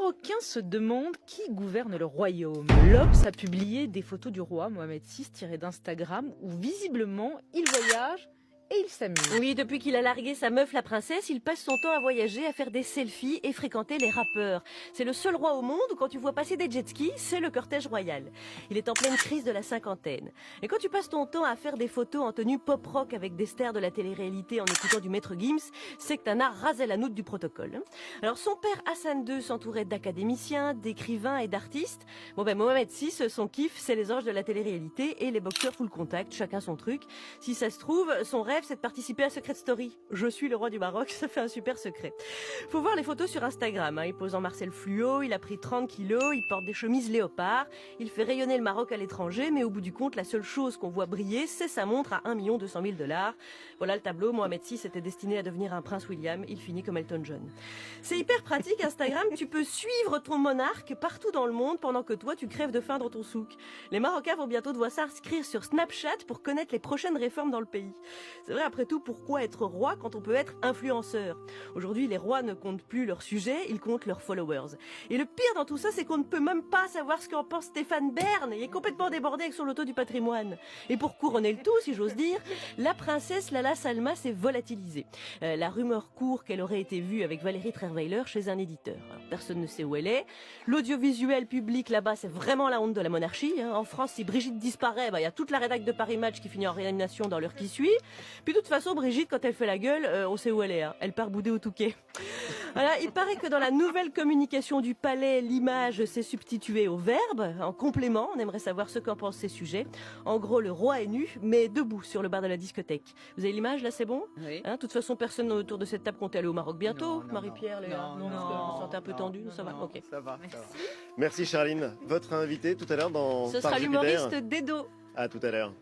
Marocains se demandent qui gouverne le royaume. L'Obs a publié des photos du roi Mohamed VI tirées d'Instagram où visiblement il voyage et il s'amuse. Oui, depuis qu'il a largué sa meuf la princesse, il passe son temps à voyager, à faire des selfies et fréquenter les rappeurs. C'est le seul roi au monde où quand tu vois passer des jet skis, c'est le cortège royal. Il est en pleine crise de la cinquantaine. Et quand tu passes ton temps à faire des photos en tenue pop-rock avec des stars de la télé-réalité en écoutant du Maître Gims, c'est que t'en as rasé la noute du protocole. Alors son père Hassan II s'entourait d'académiciens, d'écrivains et d'artistes. Bon ben Mohamed VI, son kiff, c'est les anges de la télé-réalité et les boxeurs full contact, chacun son truc. Si ça se trouve, son rêve c'est de participer à Secret Story. Je suis le roi du Maroc, ça fait un super secret. Faut voir les photos sur Instagram. Il pose en Marcel Fluo, il a pris 30 kilos, il porte des chemises léopard, il fait rayonner le Maroc à l'étranger, mais au bout du compte, la seule chose qu'on voit briller, c'est sa montre à 1 200 000 $. Voilà le tableau, Mohamed VI était destiné à devenir un prince William, il finit comme Elton John. C'est hyper pratique Instagram, tu peux suivre ton monarque partout dans le monde pendant que toi tu crèves de faim dans ton souk. Les Marocains vont bientôt devoir s'inscrire sur Snapchat pour connaître les prochaines réformes dans le pays. C'est vrai, après tout, pourquoi être roi quand on peut être influenceur? Aujourd'hui, les rois ne comptent plus leur sujet, ils comptent leurs followers. Et le pire dans tout ça, c'est qu'on ne peut même pas savoir ce qu'en pense Stéphane Bern. Il est complètement débordé avec son loto du patrimoine. Et pour couronner le tout, si j'ose dire, la princesse Lala Salma s'est volatilisée. La rumeur court qu'elle aurait été vue avec Valérie Trierweiler chez un éditeur. Alors, personne ne sait où elle est. L'audiovisuel public là-bas, c'est vraiment la honte de la monarchie. En France, si Brigitte disparaît, il y a toute la rédac de Paris Match qui finit en réanimation dans l'heure qui suit. Puis de toute façon, Brigitte, quand elle fait la gueule, on sait où elle est. Elle part bouder au Touquet. Voilà, il paraît que dans la nouvelle communication du palais, l'image s'est substituée au verbe. En complément, on aimerait savoir ce qu'en pensent ces sujets. En gros, le roi est nu, mais debout sur le bar de la discothèque. Vous avez l'image, là, c'est bon? Oui. De toute façon, personne autour de cette table compte aller au Maroc bientôt. Non, Marie-Pierre, Léa? non, Parce que vous vous sentez un peu tendu, ça va? Ok. Ça va. Merci Charline. Votre invité tout à l'heure dans Ce sera Parc Jupiter. l'humoriste Dedo. À tout à l'heure.